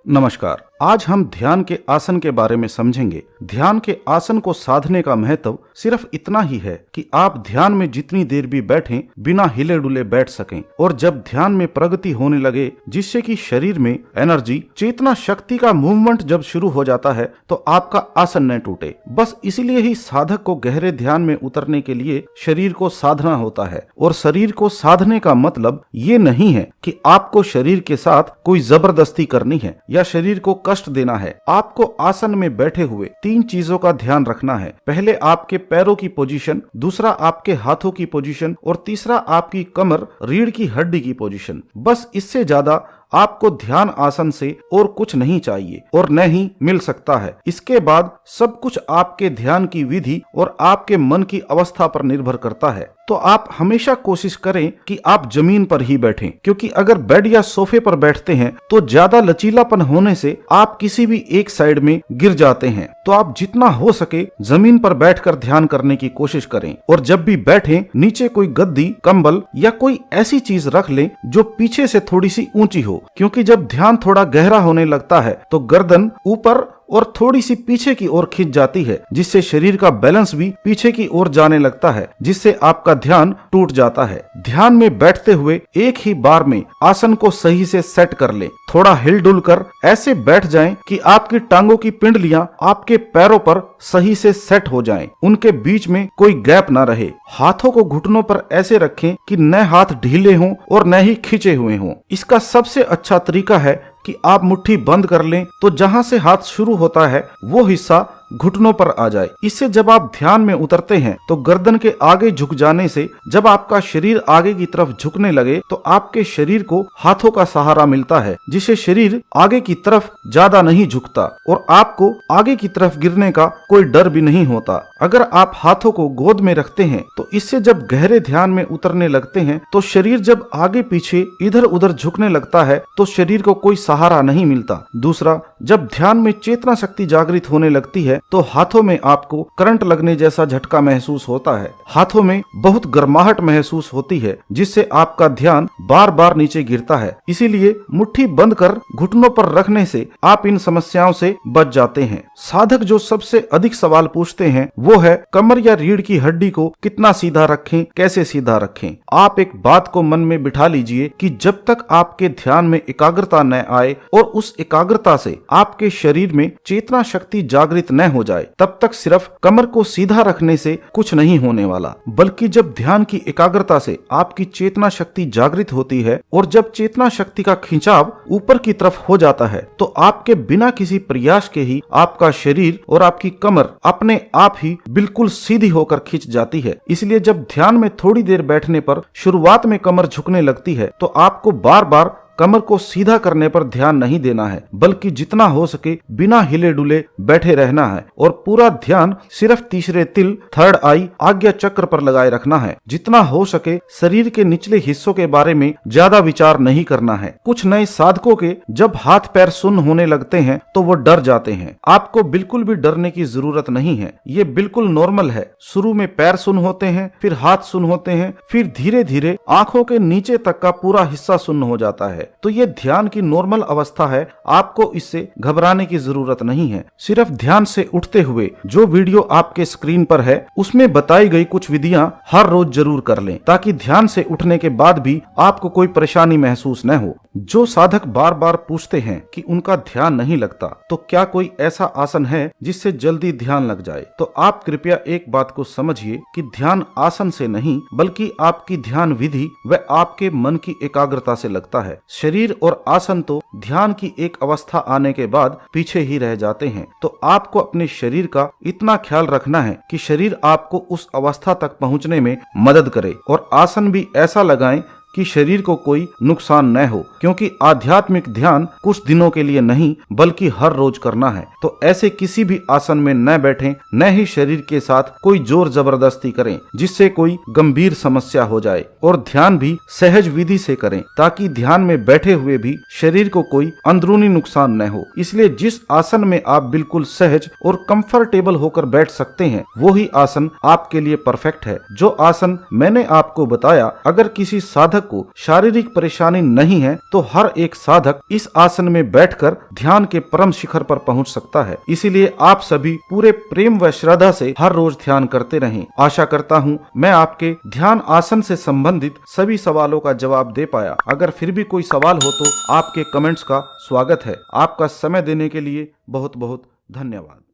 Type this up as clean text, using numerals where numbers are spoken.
नमस्कार। आज हम ध्यान के आसन के बारे में समझेंगे। ध्यान के आसन को साधने का महत्व सिर्फ इतना ही है कि आप ध्यान में जितनी देर भी बैठें बिना हिले डुले बैठ सकें, और जब ध्यान में प्रगति होने लगे जिससे कि शरीर में एनर्जी, चेतना शक्ति का मूवमेंट जब शुरू हो जाता है तो आपका आसन न टूटे। बस इसीलिए ही साधक को गहरे ध्यान में उतरने के लिए शरीर को साधना होता है। और शरीर को साधने का मतलब ये नहीं है कि आपको शरीर के साथ कोई जबरदस्ती करनी है या शरीर को कष्ट देना है। आपको आसन में बैठे हुए 3 चीजों का ध्यान रखना है। पहले आपके पैरों की पोजीशन, दूसरा आपके हाथों की पोजीशन और तीसरा आपकी कमर, रीढ़ की हड्डी की पोजीशन। बस इससे ज्यादा आपको ध्यान आसन से और कुछ नहीं चाहिए और न ही मिल सकता है। इसके बाद सब कुछ आपके ध्यान की विधि और आपके मन की अवस्था पर निर्भर करता है। तो आप हमेशा कोशिश करें कि आप जमीन पर ही बैठें, क्योंकि अगर बेड या सोफे पर बैठते हैं तो ज्यादा लचीलापन होने से आप किसी भी एक साइड में गिर जाते हैं। तो आप जितना हो सके जमीन पर बैठकर ध्यान करने की कोशिश करें। और जब भी बैठें नीचे कोई गद्दी, कंबल या कोई ऐसी चीज रख लें जो पीछे से थोड़ी सी ऊंची हो, क्योंकि जब ध्यान थोड़ा गहरा होने लगता है तो गर्दन ऊपर और थोड़ी सी पीछे की ओर खिंच जाती है, जिससे शरीर का बैलेंस भी पीछे की ओर जाने लगता है, जिससे आपका ध्यान टूट जाता है। ध्यान में बैठते हुए एक ही बार में आसन को सही से सेट कर लें। थोड़ा हिलडुल कर ऐसे बैठ जाएं कि आपकी टांगों की पिंडलियां आपके पैरों पर सही से सेट हो जाएं, उनके बीच में कोई गैप न रहे। हाथों को घुटनों पर ऐसे रखें कि न हाथ ढीले हों और न ही खिंचे हुए हों। इसका सबसे अच्छा तरीका है कि आप मुट्ठी बंद कर लें तो जहां से हाथ शुरू होता है वो हिस्सा घुटनों पर आ जाए। इससे जब आप ध्यान में उतरते हैं तो गर्दन के आगे झुक जाने से जब आपका शरीर आगे की तरफ झुकने लगे तो आपके शरीर को हाथों का सहारा मिलता है, जिससे शरीर आगे की तरफ ज्यादा नहीं झुकता और आपको आगे की तरफ गिरने का कोई डर भी नहीं होता। अगर आप हाथों को गोद में रखते हैं तो इससे जब गहरे ध्यान में उतरने लगते हैं तो शरीर जब आगे पीछे इधर उधर झुकने लगता है तो शरीर को कोई सहारा नहीं मिलता। दूसरा, जब ध्यान में चेतना शक्ति जागृत होने लगती है तो हाथों में आपको करंट लगने जैसा झटका महसूस होता है। हाथों में बहुत गर्माहट महसूस होती है, जिससे आपका ध्यान बार बार नीचे गिरता है। इसीलिए मुट्ठी बंद कर घुटनों पर रखने से आप इन समस्याओं से बच जाते हैं। साधक जो सबसे अधिक सवाल पूछते हैं वो है कमर या रीढ़ की हड्डी को कितना सीधा रखें, कैसे सीधा रखें। आप एक बात को मन में बिठा लीजिए कि जब तक आपके ध्यान में एकाग्रता न आए और उस एकाग्रता से आपके शरीर में चेतना शक्ति जागृत न हो जाए तब तक सिर्फ कमर को सीधा रखने से कुछ नहीं होने वाला। बल्कि जब ध्यान की एकाग्रता से आपकी चेतना शक्ति जागृत होती है और जब चेतना शक्ति का खिंचाव ऊपर की तरफ हो जाता है तो आपके बिना किसी प्रयास के ही आपका शरीर और आपकी कमर अपने आप ही बिल्कुल सीधी होकर खिंच जाती है। इसलिए जब ध्यान में थोड़ी देर बैठने पर शुरुआत में कमर झुकने लगती है तो आपको बार बार कमर को सीधा करने पर ध्यान नहीं देना है, बल्कि जितना हो सके बिना हिले डुले बैठे रहना है और पूरा ध्यान सिर्फ तीसरे तिल, थर्ड आई, आज्ञा चक्र पर लगाए रखना है। जितना हो सके शरीर के निचले हिस्सों के बारे में ज्यादा विचार नहीं करना है। कुछ नए साधकों के जब हाथ पैर सुन्न होने लगते हैं तो वो डर जाते हैं। आपको बिल्कुल भी डरने की जरूरत नहीं है, ये बिल्कुल नॉर्मल है। शुरू में पैर सुन्न होते हैं, फिर हाथ सुन्न होते हैं, फिर धीरे धीरे आंखों के नीचे तक का पूरा हिस्सा सुन्न हो जाता है। तो ये ध्यान की नॉर्मल अवस्था है, आपको इससे घबराने की जरूरत नहीं है। सिर्फ ध्यान से उठते हुए जो वीडियो आपके स्क्रीन पर है उसमें बताई गई कुछ विधियां हर रोज जरूर कर लें, ताकि ध्यान से उठने के बाद भी आपको कोई परेशानी महसूस न हो। जो साधक बार बार पूछते हैं कि उनका ध्यान नहीं लगता, तो क्या कोई ऐसा आसन है जिससे जल्दी ध्यान लग जाए, तो आप कृपया एक बात को समझिए कि ध्यान आसन से नहीं बल्कि आपकी ध्यान विधि व आपके मन की एकाग्रता से लगता है। शरीर और आसन तो ध्यान की एक अवस्था आने के बाद पीछे ही रह जाते हैं। तो आपको अपने शरीर का इतना ख्याल रखना है कि शरीर आपको उस अवस्था तक पहुंचने में मदद करे, और आसन भी ऐसा लगाएं कि शरीर को कोई नुकसान न हो, क्योंकि आध्यात्मिक ध्यान कुछ दिनों के लिए नहीं बल्कि हर रोज करना है। तो ऐसे किसी भी आसन में न बैठें, न ही शरीर के साथ कोई जोर जबरदस्ती करें जिससे कोई गंभीर समस्या हो जाए, और ध्यान भी सहज विधि से करें ताकि ध्यान में बैठे हुए भी शरीर को कोई अंदरूनी नुकसान न हो। इसलिए जिस आसन में आप बिल्कुल सहज और कंफर्टेबल होकर बैठ सकते हैं वो ही आसन आपके लिए परफेक्ट है। जो आसन मैंने आपको बताया, अगर किसी साधक साधक को शारीरिक परेशानी नहीं है तो हर एक साधक इस आसन में बैठकर ध्यान के परम शिखर पर पहुंच सकता है। इसीलिए आप सभी पूरे प्रेम व श्रद्धा से हर रोज ध्यान करते रहें। आशा करता हूं मैं आपके ध्यान आसन से संबंधित सभी सवालों का जवाब दे पाया। अगर फिर भी कोई सवाल हो तो आपके कमेंट्स का स्वागत है। आपका समय देने के लिए बहुत बहुत धन्यवाद।